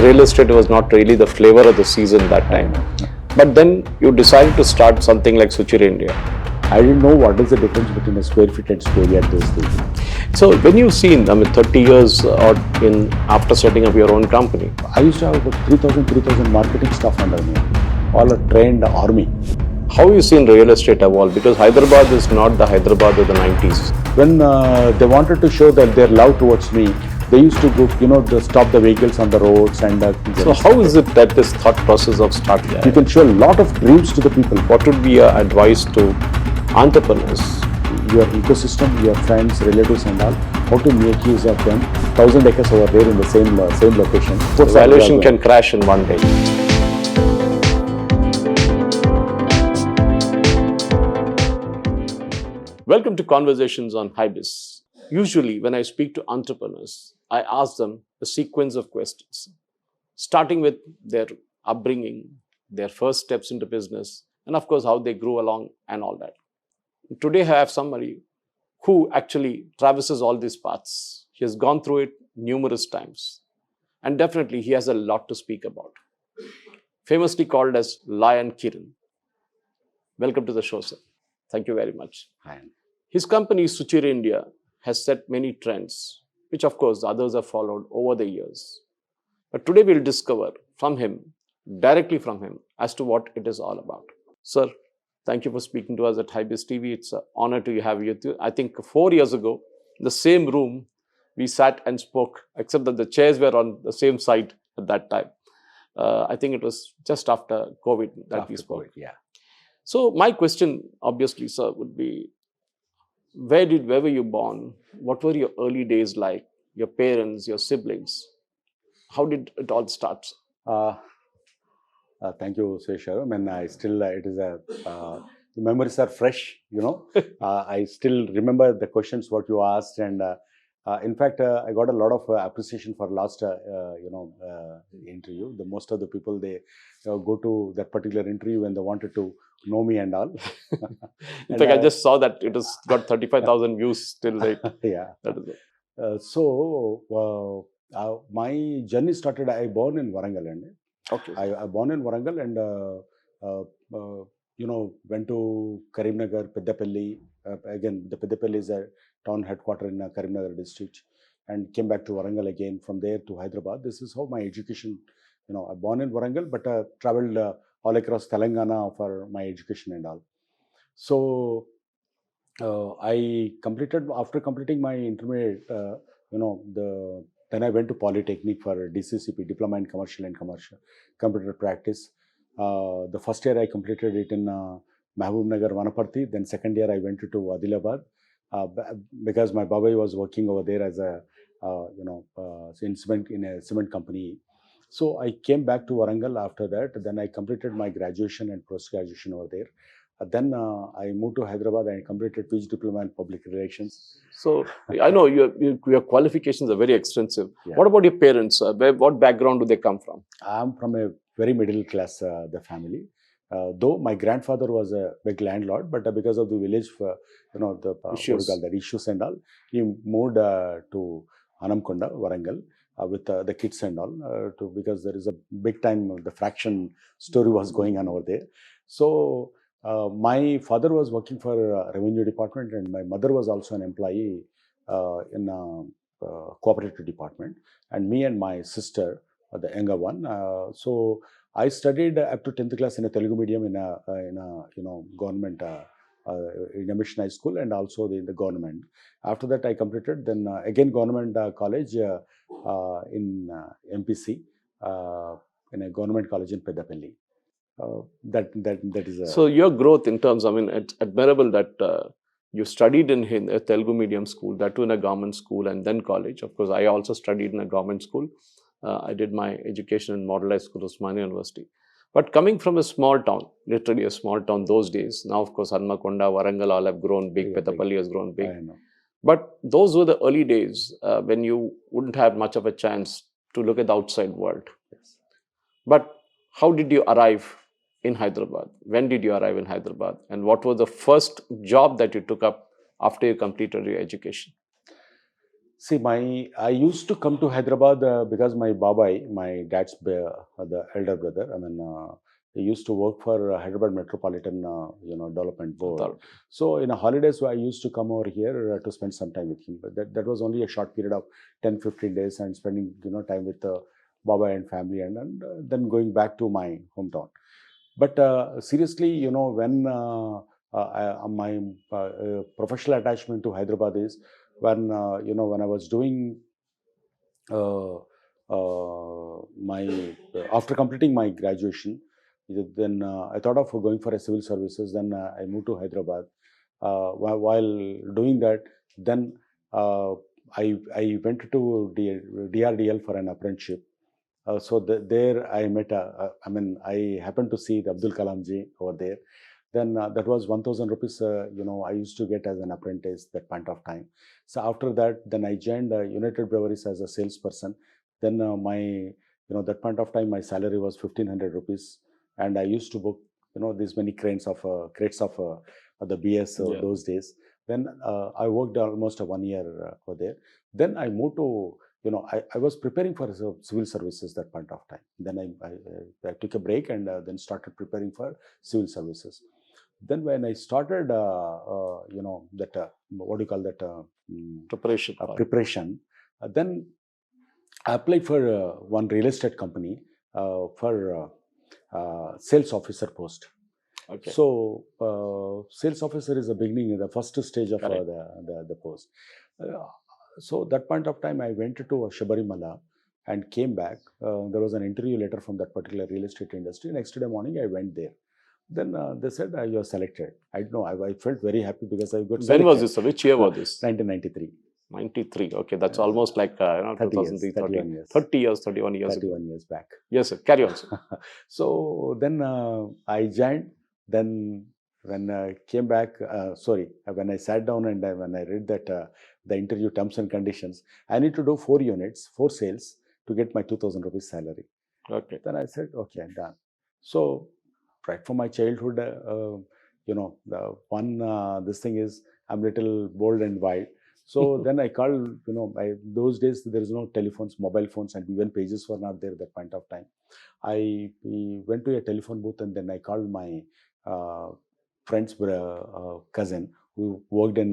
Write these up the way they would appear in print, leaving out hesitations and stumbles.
real estate was not really the flavor of the season that time. But then you decided to start something like Suchir India. I didn't know what is the difference between a square feet and square yard those days. So when you've seen, 30 years or after setting up your own company. I used to have about 3,000 marketing staff under me, all a trained army. How have you seen real estate evolve? Because Hyderabad is not the Hyderabad of the 90s. When they wanted to show that their love towards me, they used to go, stop the vehicles on the roads and. So how is it that this thought process of starting? You can show a lot of dreams to the people. What would be your advice to entrepreneurs? Your ecosystem, your friends, relatives and all, how to make use of them. 1,000 acres over there in the same location. The valuation can crash in one day. Welcome to Conversations on Hybiz. Usually when I speak to entrepreneurs, I ask them a sequence of questions, starting with their upbringing, their first steps into business, and of course how they grew along and all that. Today I have somebody who actually traverses all these paths. He has gone through it numerous times, and definitely he has a lot to speak about. Famously called as Lion Kiron. Welcome to the show, sir. Thank you very much. Hi. His company, Suchir India, has set many trends, which of course others have followed over the years. But today we'll discover from him, directly from him, as to what it is all about. Sir, thank you for speaking to us at Hybiz TV. It's an honor to have you. I think 4 years ago, in the same room, we sat and spoke, except that the chairs were on the same side at that time. I think it was just after COVID that we spoke. COVID, yeah. So my question, obviously, sir, would be, where were you born? What were your early days like? Your parents, your siblings? How did it all start? Thank you, Suchir. The memories are fresh, I still remember the questions what you asked, and in fact, I got a lot of appreciation for last, interview. Most of the people, they go to that particular interview when they wanted to know me and all. In fact, I just saw that it has got 35,000 views still. Like, yeah. That is it. My journey started. I born in Warangal, Okay. I born in Warangal and went to Karimnagar, Peddapalli. Again, the Peddapalli is a town headquarter in Karimnagar district, and came back to Warangal again. From there to Hyderabad. This is how my education. I born in Warangal, but traveled all across Telangana for my education and all. So I completed, after completing my intermediate, then I went to Polytechnic for DCCP, Diploma in Commercial and Computer Practice. The first year I completed it in Mahbubnagar, Vanaparthi. Then second year I went to Adilabad because my Baba was working over there as a in a cement company. So I came back to Warangal after that. Then I completed my graduation and post-graduation over there. Then I moved to Hyderabad and completed PG Diploma in Public Relations. So I know your qualifications are very extensive. Yeah. What about your parents? What background do they come from? I'm from a very middle class the family. Though my grandfather was a big landlord, but because of the village, issues and all, he moved to Anamkonda, Warangal. With the kids and all, because there is a big time the fraction story was going on over there. So my father was working for revenue department, and my mother was also an employee in cooperative department, and me and my sister, the younger one. So I studied up to 10th class in a Telugu medium in a government. In a mission high school and also in the government. After that, I completed then again government college in MPC in a government college in Peddapalli. That is. So your growth in terms, it's admirable that you studied in a Telugu medium school, that too in a government school and then college. Of course, I also studied in a government school. I did my education in Model High School, Osmania University. But coming from a small town, literally a small town those days, now of course Hanmakonda, Warangal all have grown big, Peddapalli has grown big. I know. But those were the early days when you wouldn't have much of a chance to look at the outside world. Yes. But how did you arrive in Hyderabad? When did you arrive in Hyderabad? And what was the first job that you took up after you completed your education? See, I used to come to Hyderabad because my babai, my dad's the elder brother. I mean, he used to work for Hyderabad Metropolitan, Development Board. Authority. So in a holidays, I used to come over here to spend some time with him. But that was only a short period of 10-15 days, and spending time with babai and family, and then going back to my hometown. But seriously, when my professional attachment to Hyderabad is when when I was doing uh, my after completing my graduation, then I thought of going for a civil services. Then I moved to Hyderabad. While doing that, then I went to DRDL for an apprenticeship. So there I met, I happened to see the Abdul Kalam ji over there. Then that was 1,000 rupees, I used to get as an apprentice that point of time. So after that, then I joined United Breweries as a salesperson. Then that point of time, my salary was 1,500 rupees. And I used to book, these many crates of the BS Yeah. those days. Then I worked almost 1 year over there. Then I moved to, I was preparing for civil services that point of time. Then I took a break and then started preparing for civil services. Then when I started, what do you call that? Preparation. Preparation. Then I applied for one real estate company for sales officer post. Okay. So sales officer is the beginning, the first stage of Correct. the post. So that point of time, I went to Shabarimala and came back. There was an interview letter from that particular real estate industry. Next day morning, I went there. Then they said, you are selected. I don't know. I felt very happy because I got selected. When was this? Which year was this? 1993. 93. Okay, that's almost like 30 years, 2003, 31 years. 30 years, 31 years 31 ago. years back. Yes, sir. Carry on, sir. So then I joined. Then when I came back, when I sat down and when I read that the interview terms and conditions, I need to do 4 units, 4 sales to get my 2,000 rupees salary. Okay. Then I said, okay, I'm done. So right from my childhood, the one this thing is I'm little bold and wild. So then I called, those days there is no telephones, mobile phones, and even pages were not there at that point of time. I went to a telephone booth and then I called my friend's cousin who worked in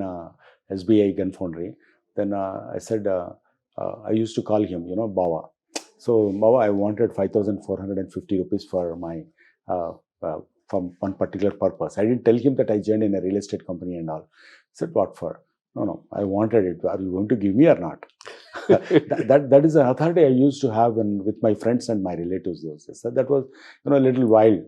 SBI Gun Foundry. Then I said, I used to call him, Bawa. So Bawa, I wanted 5,450 rupees for my from one particular purpose. I didn't tell him that I joined in a real estate company and all. I said, what for? No, I wanted it. Are you going to give me or not? that is an authority I used to have with my friends and my relatives. So that was a little wild.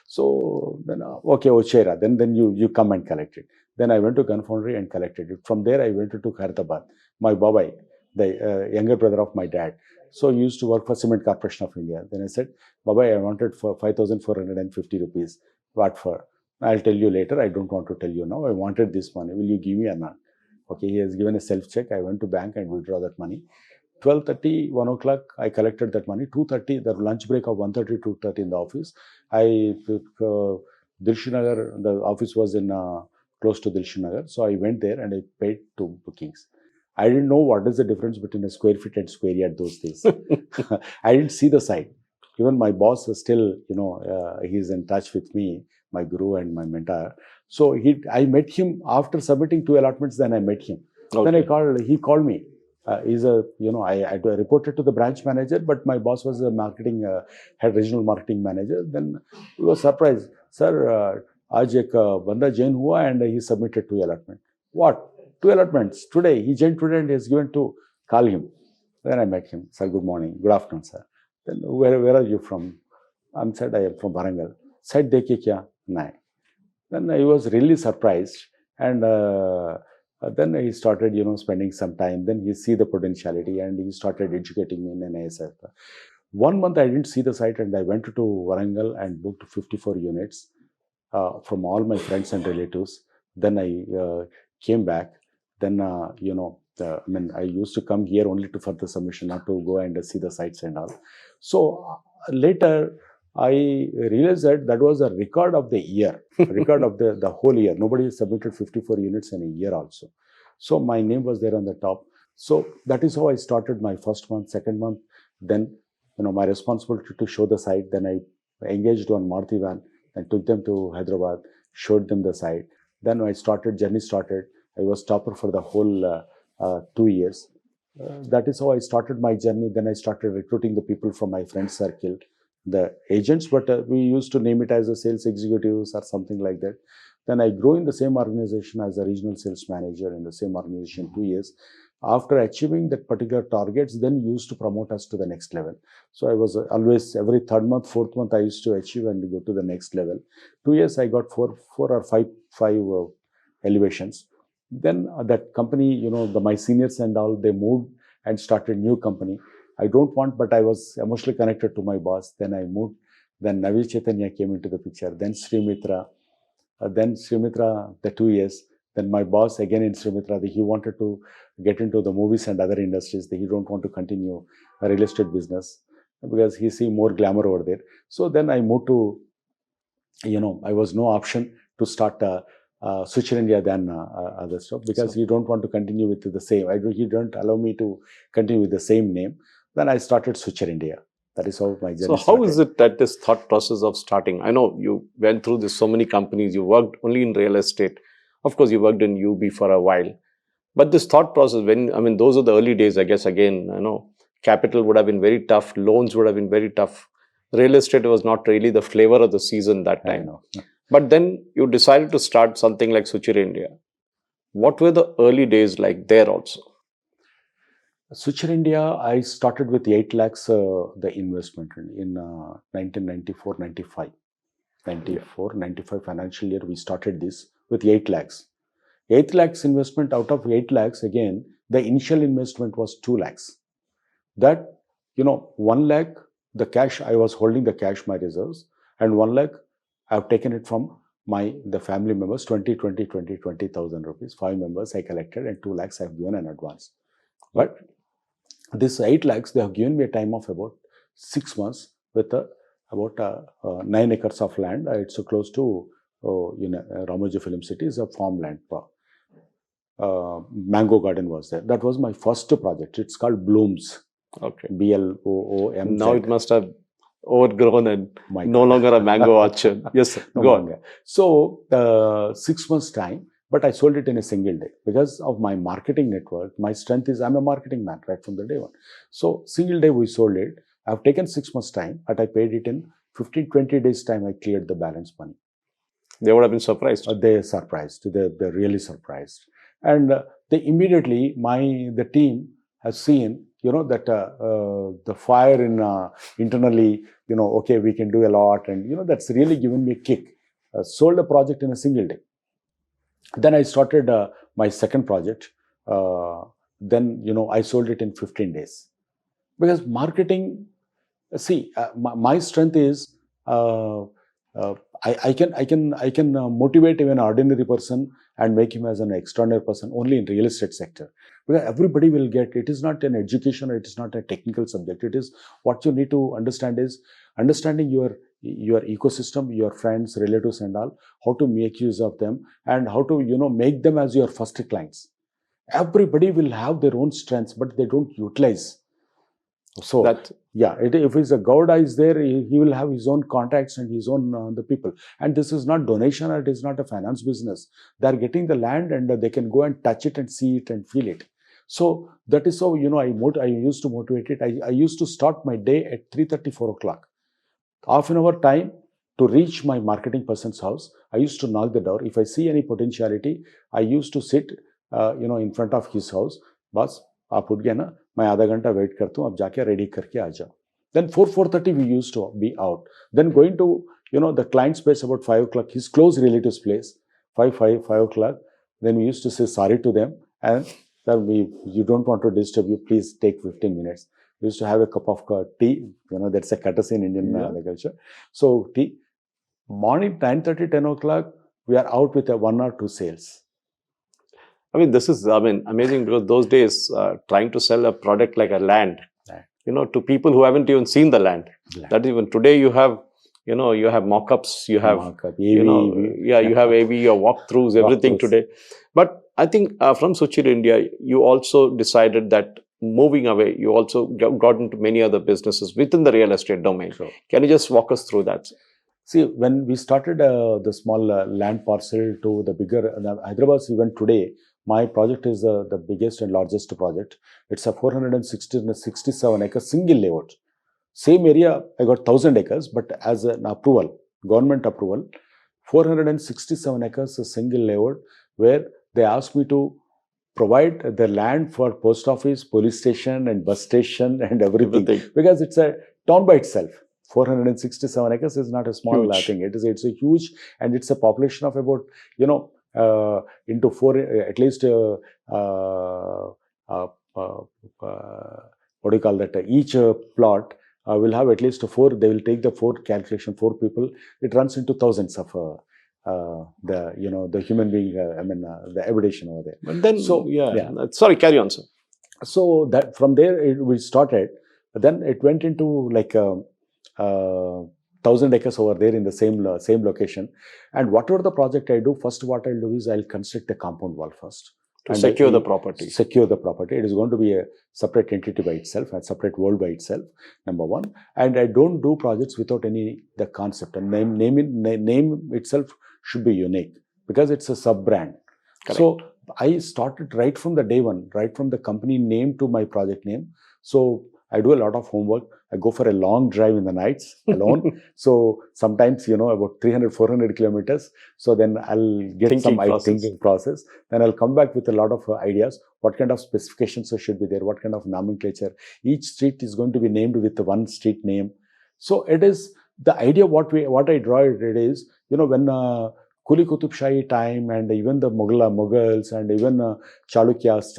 So then okay, Ochera, then you come and collect it. Then I went to Gun Foundry and collected it. From there I went to Hyderabad. My babai, the younger brother of my dad. So he used to work for Cement Corporation of India. Then I said, babai, I wanted for 5,450 rupees. What for? I'll tell you later. I don't want to tell you now. I wanted this money. Will you give me or not? Okay, he has given a self-check. I went to bank and withdraw that money. 12:30, 1 o'clock, I collected that money. 2:30, the lunch break of 1:30 to 2:30 in the office. I took Dilshinagar, the office was in close to Dilshinagar. So I went there and I paid 2 bookings. I didn't know what is the difference between a square feet and square yard those days. I didn't see the site. Even my boss is still, he's in touch with me, my guru and my mentor. So I met him after submitting 2 allotments. Then I met him. Okay. Then he called me. I reported to the branch manager, but my boss was a head regional marketing manager. Then he was surprised. Sir, आज एक बंदा join हुआ and he submitted 2 allotments. What? 2 allotments today? He joined today and he has given 2. Call him. Then I met him. Sir, good morning. Good afternoon, sir. Then where are you from? I said, I am from Warangal. Said, dekhe kya? No. Then I was really surprised. And then he started, spending some time. Then he see the potentiality and he started educating me in an ASF. 1 month I didn't see the site and I went to Warangal and booked 54 units from all my friends and relatives. Then I came back. Then, I used to come here only for the submission, not to go and see the sites and all. So later, I realized that was a record of the year, record of the whole year. Nobody submitted 54 units in a year also. So my name was there on the top. So that is how I started my first month, second month. Then, my responsibility to show the site. Then I engaged on Maruti van and took them to Hyderabad, showed them the site. Then journey started. I was topper for the whole 2 years. That is how I started my journey. Then I started recruiting the people from my friend circle, the agents, but we used to name it as a sales executives or something like that. Then I grew in the same organization as a regional sales manager in the same organization 2 years. After achieving that particular targets, then used to promote us to the next level. So I was always every third month, fourth month, I used to achieve and go to the next level. 2 years, I got four or five elevations. Then that company, my seniors and all, they moved and started new company. I don't want, but I was emotionally connected to my boss. Then I moved. Then Navi Chaitanya came into the picture. Then Srimitra. The 2 years. Then my boss again in Srimitra, he wanted to get into the movies and other industries. He don't want to continue a real estate business because he see more glamour over there. So then I moved to, I was no option to start Suchirindia than other stuff because he don't want to continue with the same. He don't allow me to continue with the same name. Then I started Suchirindia. That is how my journey So how started. is it that this thought process of starting? I know you went through this so many companies. You worked only in real estate. Of course, you worked in UB for a while. But this thought process, those are the early days, I guess, again, capital would have been very tough. Loans would have been very tough. Real estate was not really the flavor of the season that time. But then you decided to start something like Suchirindia. What were the early days like there also? Suchirindia, I started with 8 lakhs the investment in 1994-95. 94-95 financial year, we started this with 8 lakhs. 8 lakhs investment. Out of 8 lakhs, again, the initial investment was 2 lakhs. That, 1 lakh, the cash, I was holding the cash, my reserves, and 1 lakh, I've taken it from the family members, 20,000 rupees. 5 members I collected and 2 lakhs I've given in advance. But this 8 lakhs, they have given me a time of about 6 months with about 9 acres of land. It's close to Ramoji Film City, is a farmland. Mango garden was there. That was my first project. It's called Blooms. Okay. BLOOM. Now it must have overgrown and no longer a mango orchard. Yes, sir. Go on. So 6 months time, but I sold it in a single day because of my marketing network. My strength is I'm a marketing man right from the day one. So single day we sold it. I've taken 6 months time, but I paid it in 15-20 days time. I cleared the balance money. They would have been surprised. They're surprised. They're really surprised. And they immediately, the team has seen, that the fire internally, okay, we can do a lot. And, that's really given me a kick. Sold a project in a single day. Then I started my second project. Then, I sold it in 15 days. Because marketing, my strength is, I can motivate even an ordinary person and make him as an extraordinary person only in real estate sector. Because everybody will get, it is not an education, or it is not a technical subject. It is what you need to understand is understanding your ecosystem, your friends, relatives and all, how to make use of them and how to, make them as your first clients. Everybody will have their own strengths, but they don't utilize. So if he's a Gowda is there, he will have his own contacts and his own the people. And this is not donation, or it is not a finance business. They are getting the land and they can go and touch it and see it and feel it. So that is how, I used to motivate it. I used to start my day at 3:30, 4 o'clock. Half an hour time to reach my marketing person's house. I used to knock the door. If I see any potentiality, I used to sit, in front of his house. Boss, आप उठ गए ना, मैं आधा घंटा wait करता हूँ, आप जाके रेडी करके आ जाओ. Then 4:30 we used to be out. Then going to the client's place about 5 o'clock, his close relative's place, 5 o'clock. Then we used to say sorry to them and you don't want to disturb you, please take 15 minutes. We used to have a cup of tea. That's a courtesy in Indian culture. So tea. Morning 9:30, 10 o'clock, we are out with a 1 or 2 sales. This is, amazing because those days, trying to sell a product like a land, to people who haven't even seen the land. That even today you have, you have mock-ups, you have, you have AV, your walkthroughs, everything today. But I think from Suchir India, you also decided that moving away, you also got into many other businesses within the real estate domain. Sure. Can you just walk us through that? See, when we started the small land parcel to the bigger, Hyderabad, even today, my project is the biggest and largest project. It's a 467 acre single layout. Same area, I got 1,000 acres, but as an approval, government approval, 467 acres, a single layout, where they asked me to provide the land for post office, police station, and bus station, and everything. Because it's a town by itself. 467 acres is not a small thing. It's a huge, and it's a population of about, into four, at least, what do you call that? Each plot will have at least four. They will take the four calculation, four people. It runs into thousands of the human being. The habitation over there. But then, sorry, carry on, sir. So that from there we started. Then it went into like 1,000 acres over there in the same location. And whatever the project I do, first what I'll do is I'll construct a compound wall first. To secure the property. Secure the property. It is going to be a separate entity by itself, a separate world by itself, number one. And I don't do projects without the concept. And name itself should be unique because it's a sub-brand. Correct. So I started right from the day one, right from the company name to my project name. So I do a lot of homework. I go for a long drive in the nights alone. So sometimes, about 300, 400 kilometers. So then I'll get thinking process. Then I'll come back with a lot of ideas. What kind of specifications should be there? What kind of nomenclature? Each street is going to be named with one street name. So it is the idea. What I draw it is, when Kuli Qutub Shahi time and even the Mughals and even Chalukyas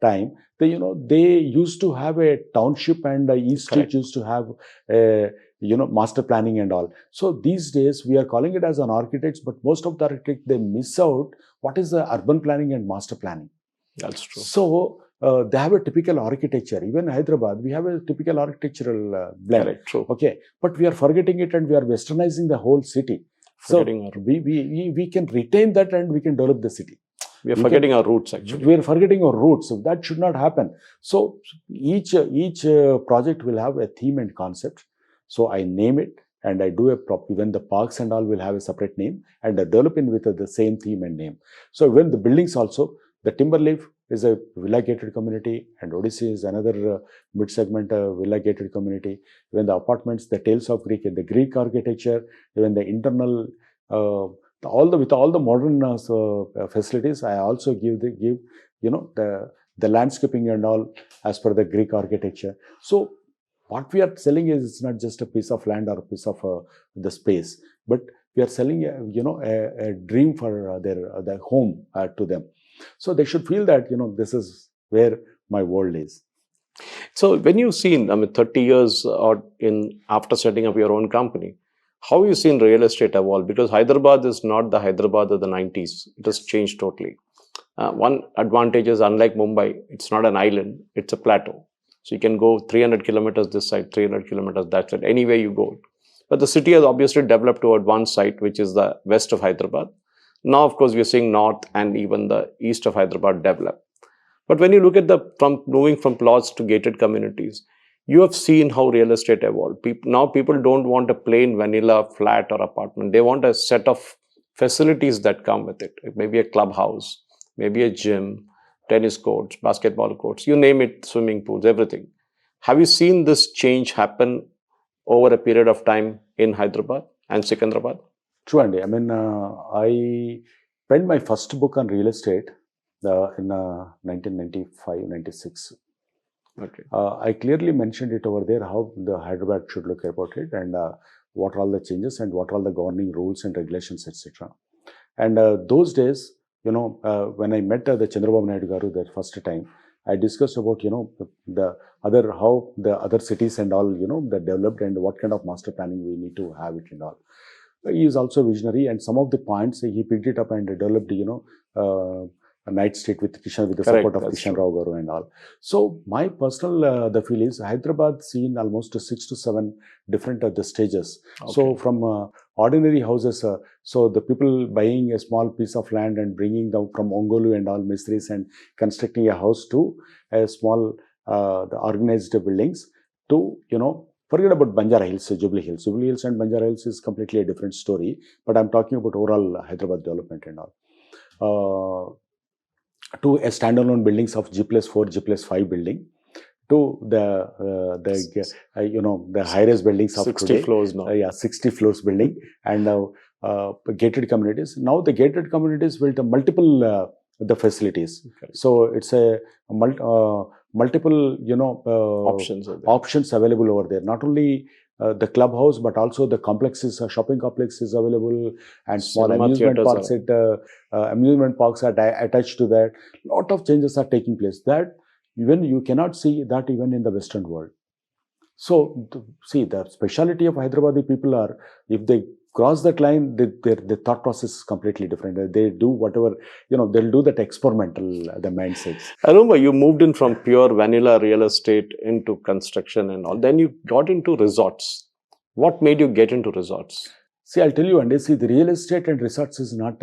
time, they used to have a township, and each street used to have master planning and all. So these days we are calling it as an architects, but most of the architects, they miss out what is the urban planning and master planning. That's true. So they have a typical architecture. Even Hyderabad, we have a typical architectural blend. Correct, true. Okay, but we are forgetting it and we are westernizing the whole city. So we can retain that and we can develop the city. We are forgetting our roots, actually. We are forgetting our roots. So that should not happen. So each project will have a theme and concept. So I name it and I do even the parks and all will have a separate name, and I develop in with the same theme and name. So when the buildings also, the Timberleaf is a villa gated community, and Odyssey is another mid-segment villa gated community. Even the apartments, the Tales of Greek, and the Greek architecture, even the internal with all the modern facilities, I also give the landscaping and all as per the Greek architecture. So what we are selling is, it's not just a piece of land or a piece of the space, but we are selling a dream for their home to them. So they should feel that this is where my world is. So when you've seen, 30 years after setting up your own company, how have you seen real estate evolve? Because Hyderabad is not the Hyderabad of the 90s. It has changed totally. One advantage is, unlike Mumbai, it's not an island, it's a plateau. So you can go 300 kilometers this side, 300 kilometers that side, anywhere you go. But the city has obviously developed toward one side, which is the west of Hyderabad. Now, of course, we are seeing north and even the east of Hyderabad develop. But when you look at moving from plots to gated communities, you have seen how real estate evolved. Now people don't want a plain vanilla flat or apartment. They want a set of facilities that come with it. It may be a clubhouse, maybe a gym, tennis courts, basketball courts, you name it, swimming pools, everything. Have you seen this change happen over a period of time in Hyderabad and Secunderabad? True, Andy. I penned my first book on real estate in 1995-96. Okay. I clearly mentioned it over there, how the Hyderabad should look about it, and what are all the changes and what are all the governing rules and regulations, etc. And those days, when I met the Chandrababu Naidu Garu the first time, I discussed about, how the other cities and all, that developed and what kind of master planning we need to have it and all. He is also visionary, and some of the points he picked it up and developed, night state with Kishan, with the Correct, support of that's Kishan true. Rao Garu and all. So my personal the feel is Hyderabad seen almost 6 to 7 different the stages. So Okay. from ordinary houses, so the people buying a small piece of land and bringing them from Ongolu and all Mistris and constructing a house to a small the organized buildings to, forget about Banjara Hills, Jubilee Hills. Jubilee Hills and Banjara Hills is completely a different story, but I'm talking about overall Hyderabad development and all. To a standalone buildings of G+4, G+5 building, to the high-rise buildings of 60 today. floors now. 60 floors building and gated communities. Now the gated communities built multiple the facilities. Okay. So it's a multiple options available over there. Not only the clubhouse, but also the complexes, shopping complex is available, and small Cinema amusement theatres parks. Amusement parks are attached to that. Lot of changes are taking place. That even you cannot see that even in the Western world. So see, the speciality of Hyderabadi people are, if they cross that line, their thought process is completely different. They do whatever, they'll do that experimental, the mindsets. I remember you moved in from pure vanilla real estate into construction and all. Then you got into resorts. What made you get into resorts? See, I'll tell you, and see, the real estate and resorts is not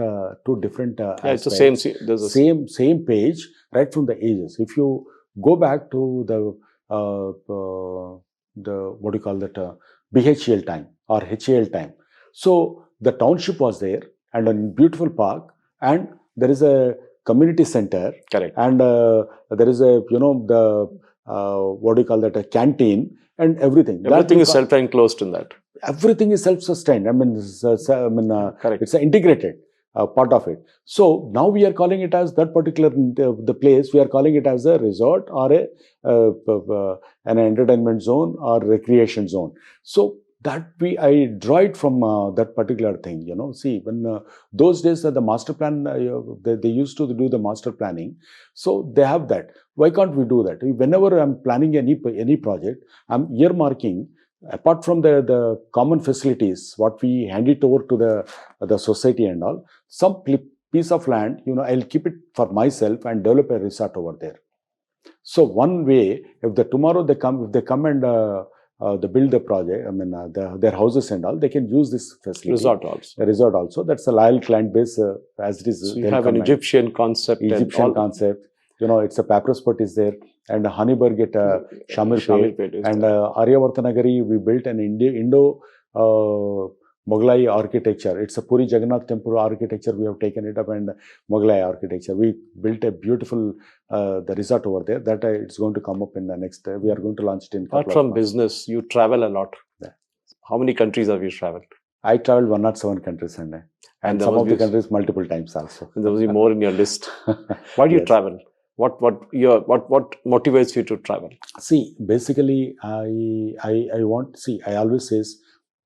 two different It's the same. There's a same page right from the ages. If you go back to the what do you call that, BHL time or HAL time. So the township was there and a beautiful park, and there is a community center. Correct. And there is a, what do you call that, a canteen and everything. Everything is self-enclosed in that. Everything is self-sustained. Correct. It's integrated part of it. So now we are calling it as that particular the place. We are calling it as a resort or an entertainment zone or recreation zone. So that I draw it from that particular thing. See, when those days the master plan, they used to do the master planning. So they have that. Why can't we do that? Whenever I'm planning any project, I'm earmarking, apart from the common facilities, what we hand it over to the society and all, some piece of land, I'll keep it for myself and develop a resort over there. So one way, if they come and they build the project, their houses and all, they can use this facility. Resort also. The resort also. That's a loyal client base as it is. So you have an Egyptian concept. Concept. It's a paper spot is there, and Honeyberg at Shamirpet, and Aryavartanagari, we built an Indo Mughlai architecture. It's a Puri Jagannath temple architecture. We have taken it up, and Mughlai architecture. We built a beautiful the resort over there. That it's going to come up in the next. We are going to launch it in. Apart from business, you travel a lot. Yeah. How many countries have you traveled? I traveled 107 countries, and some of the countries multiple times also. There was more in your list. Why do you travel? What motivates you to travel? See, basically, I always says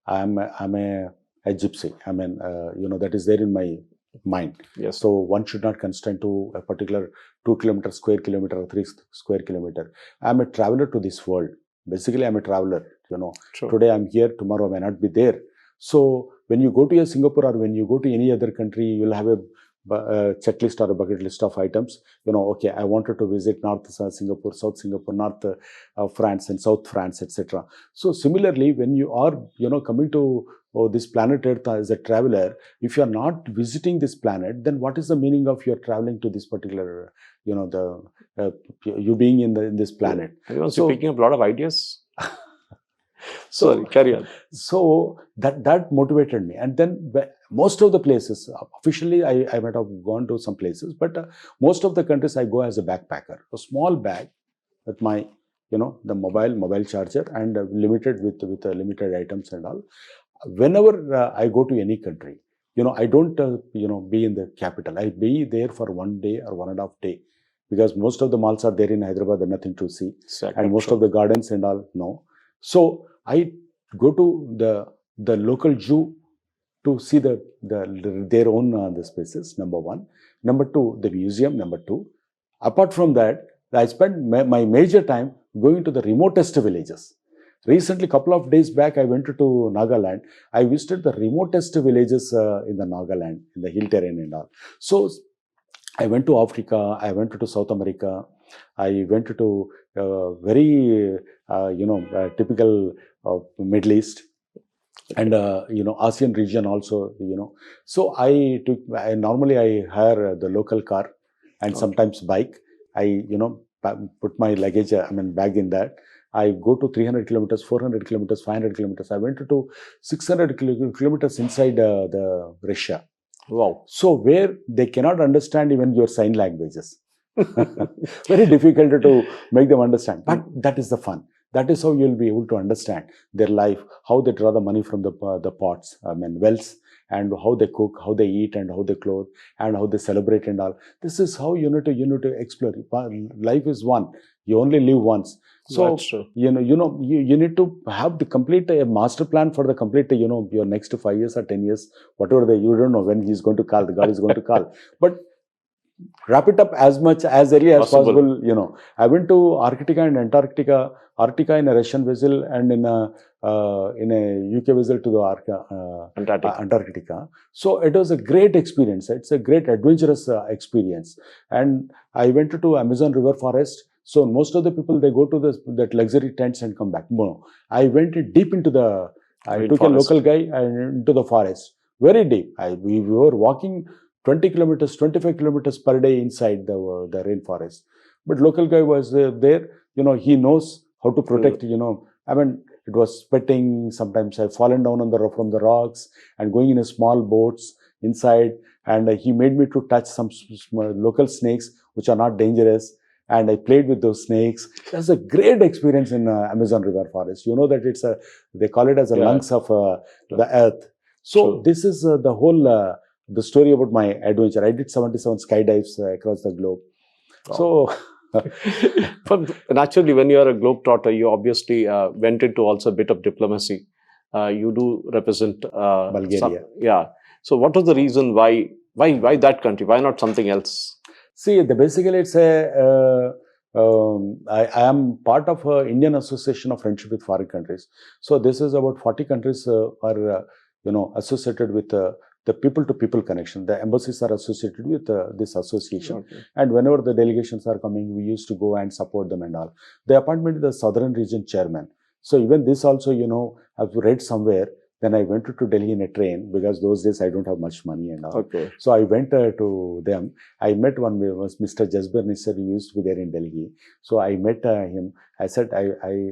I'm a gypsy. That is there in my mind. Yes. So one should not constrain to a particular 2 square kilometer or 3 square kilometer. I'm a traveler to this world. Basically, I'm a traveler. True. Today I'm here, tomorrow I may not be there. So when you go to a Singapore or when you go to any other country, you'll have a checklist or a bucket list of items. Okay, I wanted to visit North Singapore, South Singapore, North France and South France, etc. So similarly, when you are coming to this planet Earth as a traveler, if you are not visiting this planet, then what is the meaning of your traveling to this particular you being in this planet? So picking up a lot of ideas. Sorry, carry on. So that motivated me, and then most of the places, officially I might have gone to some places, but most of the countries I go as a backpacker, a small bag with my the mobile charger and limited with limited items and all. Whenever I go to any country, I don't be in the capital. I be there for 1 day or 1.5 days, because most of the malls are there in Hyderabad, there's nothing to see, and most of the gardens and all, no. So I go to the local zoo to see their own the spaces, number one. Number two, the museum, number two. Apart from that, I spend my major time going to the remotest villages. Recently, couple of days back, I went to Nagaland. I visited the remotest villages in the Nagaland, in the hill terrain and all. So I went to Africa, I went to South America, I went to very, typical Middle East and, ASEAN region also. So normally I hire the local car and sometimes bike. I, put my luggage, bag in that. I go to 300 kilometers, 400 kilometers, 500 kilometers. I went to 600 kilometers inside the Russia. Wow. So where they cannot understand even your sign languages. Very difficult to make them understand. But that is the fun. That is how you'll be able to understand their life, how they draw the money from the pots, wells, and how they cook, how they eat, and how they clothe, and how they celebrate and all. This is how you need to explore. Life is one. You only live once. So That's true. you need to have the complete master plan for the complete your next 5 years or 10 years, whatever you don't know when he's going to call, the God is going to call, but wrap it up as early as possible. I went to Arctica and Antarctica. Arctica in a Russian vessel and in a UK vessel to the Antarctica. So it was a great experience. It's a great adventurous experience. And I went to Amazon river forest. So most of the people, they go to that luxury tents and come back. No, I went deep into the. I took a local guy and into the forest, very deep. We were walking 20 kilometers, 25 kilometers per day inside the rainforest. But local guy was there. He knows how to protect. It was spitting. Sometimes I've fallen down from the rocks and going in a small boats inside. And he made me to touch some local snakes, which are not dangerous. And I played with those snakes. That's a great experience in Amazon river forest. You know that they call it as the lungs of the earth. So this is the whole, the story about my adventure. I did 77 skydives across the globe. So, naturally, when you are a globetrotter, you obviously went into also a bit of diplomacy. You do represent Bulgaria. So what was the reason why that country? Why not something else? See, basically, it's I am part of Indian Association of Friendship with Foreign Countries. So this is about 40 countries are associated with the people-to-people connection. The embassies are associated with this association. Okay. And whenever the delegations are coming, we used to go and support them and all. The appointment is the Southern Region Chairman. So even this also, I've read somewhere. Then I went to Delhi in a train because those days I don't have much money and all. Okay. So I went to them. I met one was Mr. Jasbir Nisar, who used to be there in Delhi. So I met him. I said, I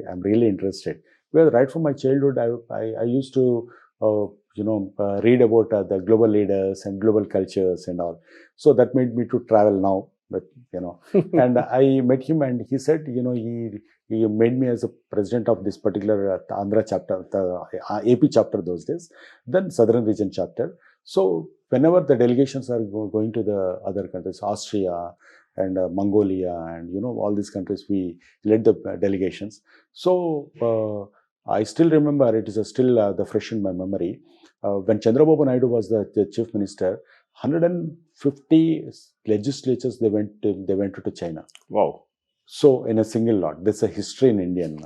am really interested. Well, right from my childhood, I used to read about the global leaders and global cultures and all. So that made me to travel now. But and I met him and he said, he made me as a president of this particular Andhra chapter, the AP chapter those days, then Southern Region chapter. So whenever the delegations are going to the other countries, Austria and Mongolia and all these countries, we led the delegations. So I still remember, it is still the fresh in my memory. When Chandrababu Naidu was the chief minister, 150 legislatures they went to China. Wow. So in a single lot, there's a history in Indian.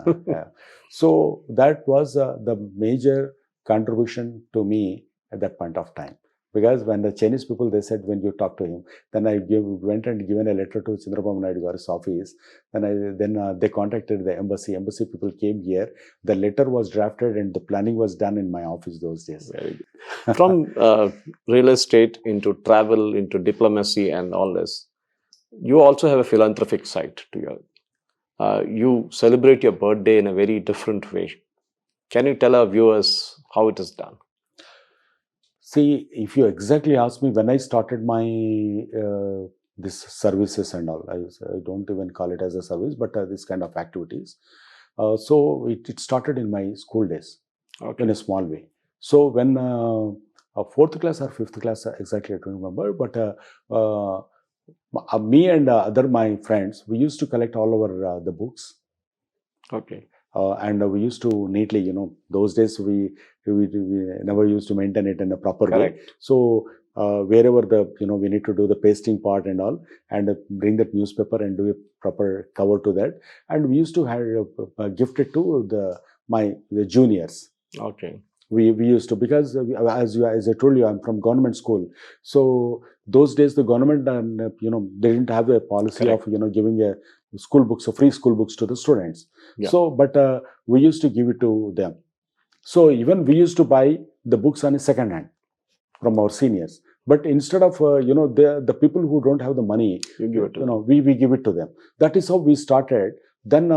So that was the major contribution to me at that point of time. Because when the Chinese people, they said, when you talk to him, then I went and given a letter to Chandrababu Naidu's office. Then they contacted the embassy. Embassy people came here. The letter was drafted and the planning was done in my office those days. Very good. From real estate into travel, into diplomacy and all this, you also have a philanthropic side to you. You celebrate your birthday in a very different way. Can you tell our viewers how it is done? See, if you exactly ask me when I started my this services and all, I don't even call it as a service, but this kind of activities. So it started in my school days, in a small way. So when fourth class or fifth class, exactly I don't remember, but me and my friends, we used to collect all over the books. Okay. And we used to neatly, those days we never used to maintain it in a proper way. So wherever we need to do the pasting part and all, and bring that newspaper and do a proper cover to that. And we used to have gift it to the juniors. Okay. We used to, because as I told you, I'm from government school. So those days the government, they didn't have a policy Correct. of giving a school books, free school books to the students. Yeah. So, but we used to give it to them. So even we used to buy the books on a second hand from our seniors. But instead of the people who don't have the money, You give it to them. we give it to them. That is how we started. Then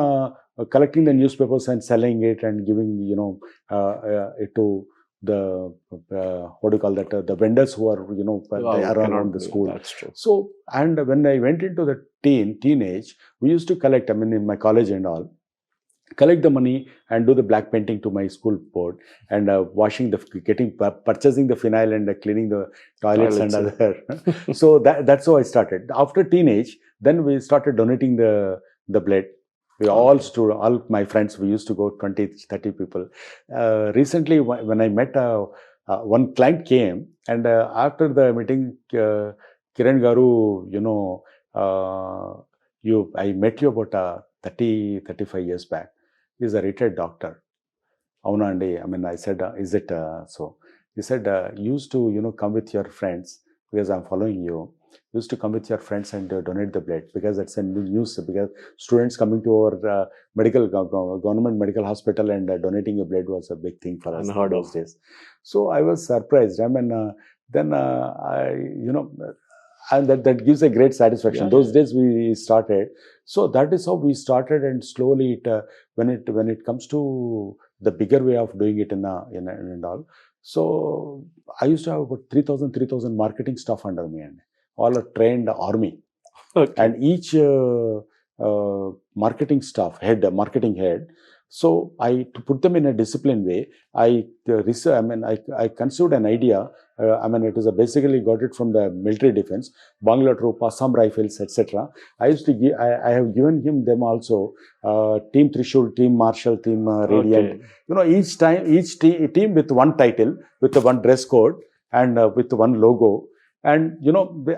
collecting the newspapers and selling it and giving it to the what do you call that, the vendors who are they are around the school. That's true. So, and when I went into the teenage, we used to collect. I mean, in my college and all, collect the money and do the black painting to my school board, and purchasing the phenol and cleaning the toilets and other. So that's how I started. After teenage, then we started donating the blood. We all my friends, we used to go 20, 30 people. Recently, when I met one client came, and after the meeting, Kiran Garu, I met you about 30, 35 years back. He's a retired doctor. Avunandi. I mean, I said, is it so? He said, you used to, come with your friends, because I'm following you. You used to come with your friends and donate the blood, because that's a news. Because students coming to our government medical hospital and donating a blood was a big thing for us in those days. So I was surprised. I mean, then and that gives a great satisfaction. Those days we started. So that is how we started, and slowly when it comes to the bigger way of doing it in all. So I used to have about 3,000 marketing staff under me, and all a trained army. Okay. And each marketing marketing head. So to put them in a disciplined way, I conceived an idea. It is basically got it from the military defense, Bangla troop, Assam rifles, etc. I used to give. I have given them also Team Trishul, Team Marshall, Team Radiant. Okay. Each team with one title, with one dress code, and with one logo. And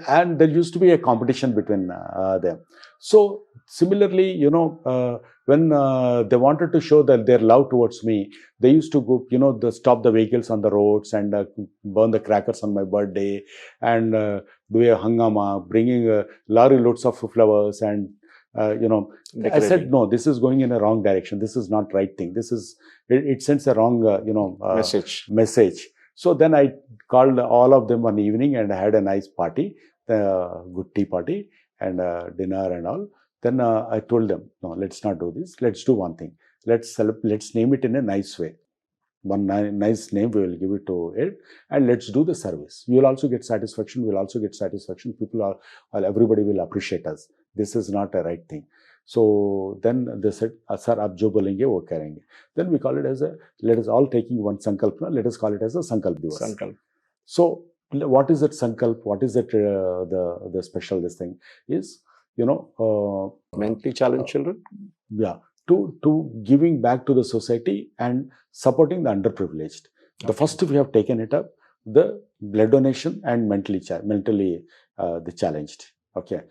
and there used to be a competition between them. So similarly, when they wanted to show their love towards me, they used to go, stop the vehicles on the roads and burn the crackers on my birthday, and do a hangama, bringing lorry loads of flowers, and I said, no, this is going in a wrong direction. This is not right thing. It sends a wrong message. So then I called all of them one evening and had a nice party, good tea party and dinner and all. Then I told them, no, let's not do this. Let's do one thing. Let's name it in a nice way. One nice name we will give it to it, and let's do the service. You will also get satisfaction. We'll also get satisfaction. Everybody will appreciate us. This is not a right thing. So then they said, sir, aap jo bolenge wo karenge. Then we call it as let us all taking one sankalpna, let us call it as a sankalp divas. Sankalp. So what is that sankalp? What is that the special this thing is, mentally challenged children? Yeah. To giving back to the society and supporting the underprivileged. Okay. The first we have taken it up, the blood donation and mentally the challenged. Okay.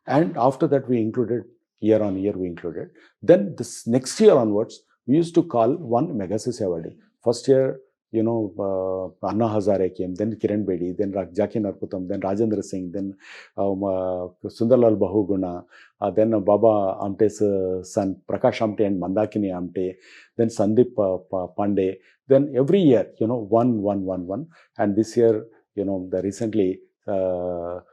And after that we included, year on year we included. Then this next year onwards, we used to call one Megasis Award. First year, Anna Hazare came, then Kiran Bedi, then Jaki Narputam, then Rajendra Singh, then Sundarlal Bahuguna, then Baba Amte's son, Prakash Amte and Mandakini Amte, then Sandeep Pandey. Then every year, one. And this year, the recently Sonu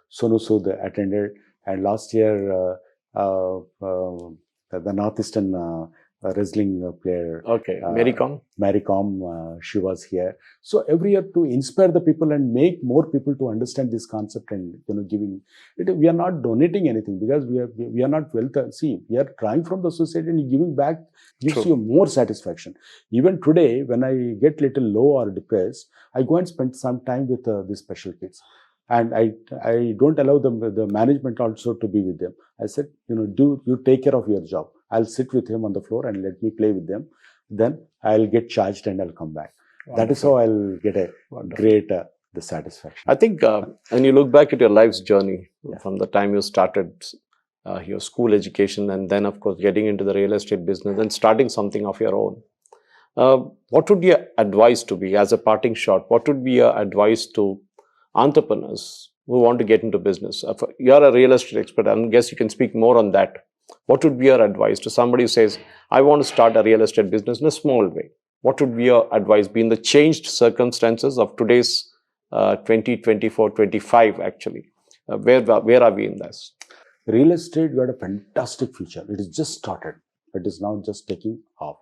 Sood attended, and last year the Northeastern wrestling player. Okay, Mary Com, she was here. So every year to inspire the people and make more people to understand this concept and giving it. We are not donating anything because we are not wealth. See, we are trying from the society and giving back gives you more satisfaction. Even today, when I get little low or depressed, I go and spend some time with these special kids. And I don't allow the management also to be with them. I said, do you take care of your job. I'll sit with him on the floor and let me play with them. Then I'll get charged and I'll come back. Wonderful. That is how I'll get a great the satisfaction. I think when you look back at your life's journey, from the time you started your school education and then of course getting into the real estate business and starting something of your own, What would your advice to be, as a parting shot, what would be your advice to entrepreneurs who want to get into business? You're a real estate expert, I guess you can speak more on that. What would be your advice to somebody who says, I want to start a real estate business in a small way? What would be your advice, be in the changed circumstances of today's 2024, 25 actually? Where are we in this? Real estate got a fantastic future. It is just started. It is now just taking off.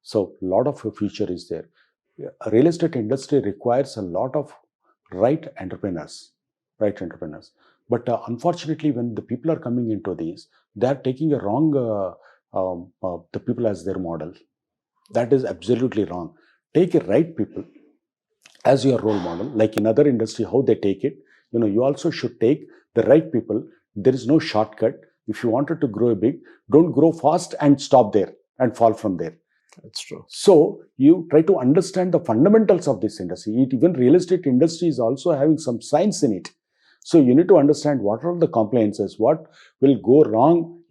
So a lot of future is there. Real estate industry requires a lot of right entrepreneurs. But unfortunately, when the people are coming into these, they are taking a wrong the people as their model. That is absolutely wrong. Take a right people as your role model. Like in other industry, how they take it, you also should take the right people. There is no shortcut. If you wanted to grow big, don't grow fast and stop there and fall from there. That's true. So you try to understand the fundamentals of this industry. Even real estate industry is also having some science in it. So you need to understand what are the compliances, what will go wrong,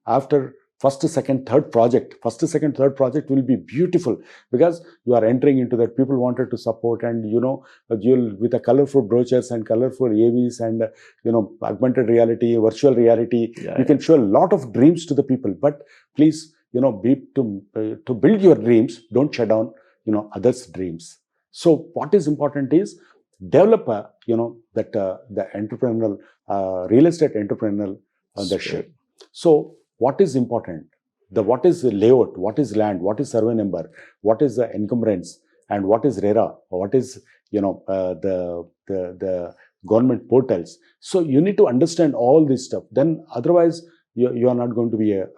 after first, second, third project. First, second, third project will be beautiful because you are entering into that. People wanted to support, and you'll with the colorful brochures and colorful AVs and augmented reality, virtual reality. You can show a lot of dreams to the people. But please, to build your dreams, don't shut down others' dreams. So what is important is develop the entrepreneurial real estate entrepreneurial shape. So what is important? What is the layout? What is land? What is survey number? What is the encumbrance? And what is RERA? What is the government portals? So you need to understand all this stuff. Then otherwise you are not going to be a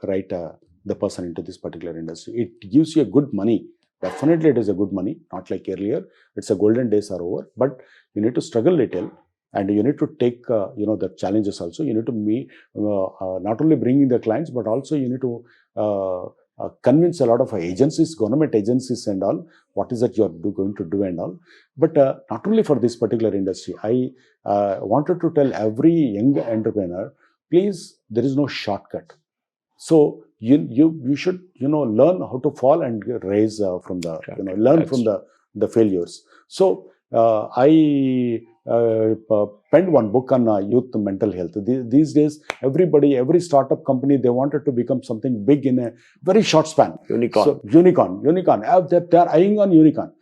the person into this particular industry. It gives you a good money. Definitely, it is a good money. Not like earlier. It's a golden days are over. But you need to struggle little. And you need to take, the challenges also. You need to be not only bringing the clients, but also you need to convince a lot of agencies, government agencies and all, what is that you are going to do and all. But not only for this particular industry, I wanted to tell every young entrepreneur, please, there is no shortcut. So you should, learn how to fall and rise from the, learn from the failures. So I penned one book on youth mental health. These days, every startup company, they wanted to become something big in a very short span. Unicorn. So, unicorn. They are eyeing on unicorn.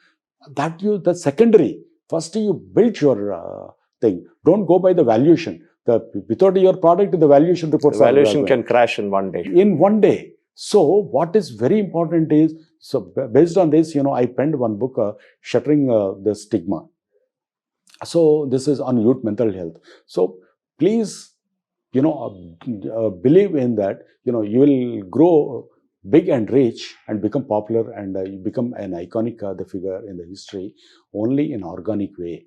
That's secondary. First, you build your thing. Don't go by the valuation. Without your product, the valuation reports. The valuation can crash in one day. In one day. So what is very important is, so based on this, I penned one book, Shattering the Stigma. So this is on youth mental health. So please, believe in that, you will grow big and rich and become popular and you become an iconic the figure in the history only in organic way,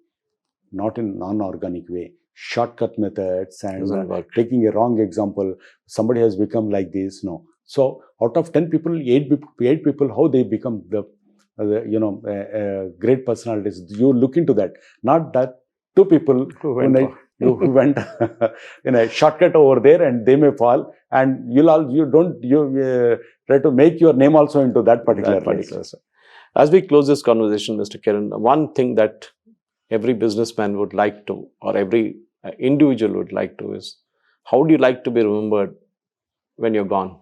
not in non-organic way. Shortcut methods and taking a wrong example, somebody has become like this. No. So out of 10 people, 8 people, how they become the great personalities. You look into that. Not that 2 people who went in a shortcut over there and they may fall, and you try to make your name also into that particular place. As we close this conversation, Mr. Kiran, one thing that every businessman would like to, or every individual would like to, is how do you like to be remembered when you're gone?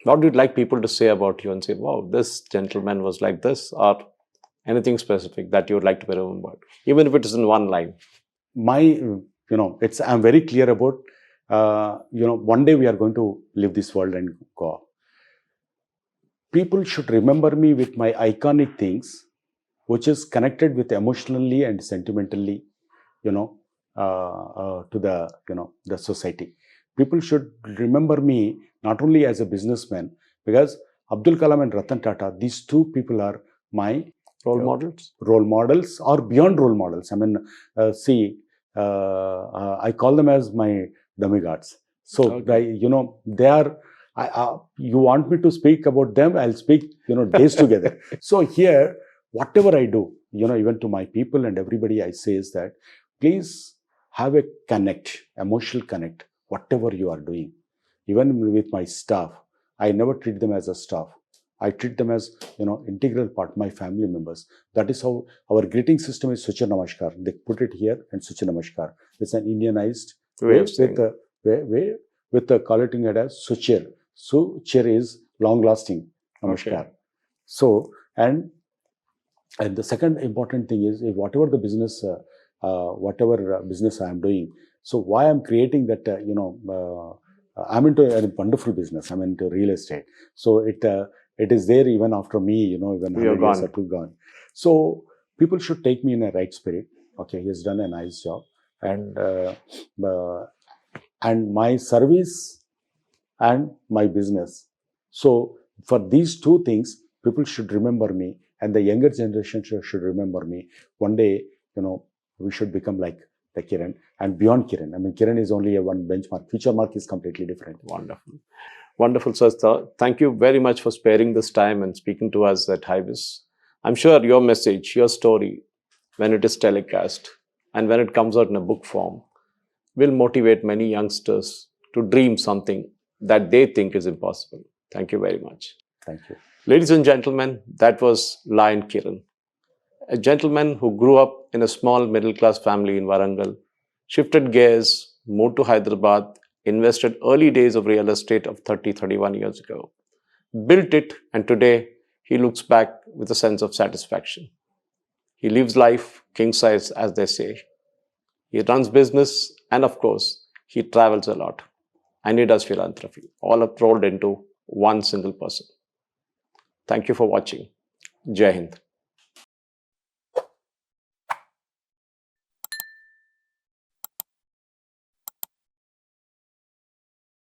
What would you like people to say about you and say, wow, this gentleman was like this, or anything specific that you would like to be remembered, even if it is in one line? I'm very clear about, one day we are going to leave this world and go. People should remember me with my iconic things, which is connected with emotionally and sentimentally, to the society. People should remember me not only as a businessman, because Abdul Kalam and Ratan Tata, these 2 people are my role models. Role models or beyond role models. I mean, I call them as my demigods. So, okay. They are. You want me to speak about them? I'll speak, days together. So here, whatever I do, even to my people and everybody, I say is that please have a connect, emotional connect, whatever you are doing. Even with my staff, I never treat them as a staff. I treat them as, integral part, my family members. That is how our greeting system is Suchir Namaskar. They put it here and Suchir Namaskar. It's an Indianized way with the calling it as Suchir. Suchir is long-lasting Namaskar. Okay. So, and the second important thing is whatever the business, business I am doing. So why I'm creating that, I'm into a wonderful business. I'm into real estate. So it is there even after me, even 100 years have gone. So people should take me in a right spirit. Okay, he has done a nice job, and my service and my business. So for these two things, people should remember me, and the younger generation should remember me. One day, we should become like the Kiran and beyond Kiran. I mean, Kiran is only a one benchmark. Future mark is completely different. Wonderful. Wonderful, sir. Thank you very much for sparing this time and speaking to us at Hybiz. I'm sure your message, your story, when it is telecast and when it comes out in a book form, will motivate many youngsters to dream something that they think is impossible. Thank you very much. Thank you. Ladies and gentlemen, that was Lion Kiron, a gentleman who grew up in a small middle-class family in Warangal, shifted gears, moved to Hyderabad, invested early days of real estate of 31 years ago, built it, and today he looks back with a sense of satisfaction. He lives life king size, as they say. He runs business, and of course, he travels a lot. And he does philanthropy, all up rolled into one single person. Thank you for watching. Jai Hind.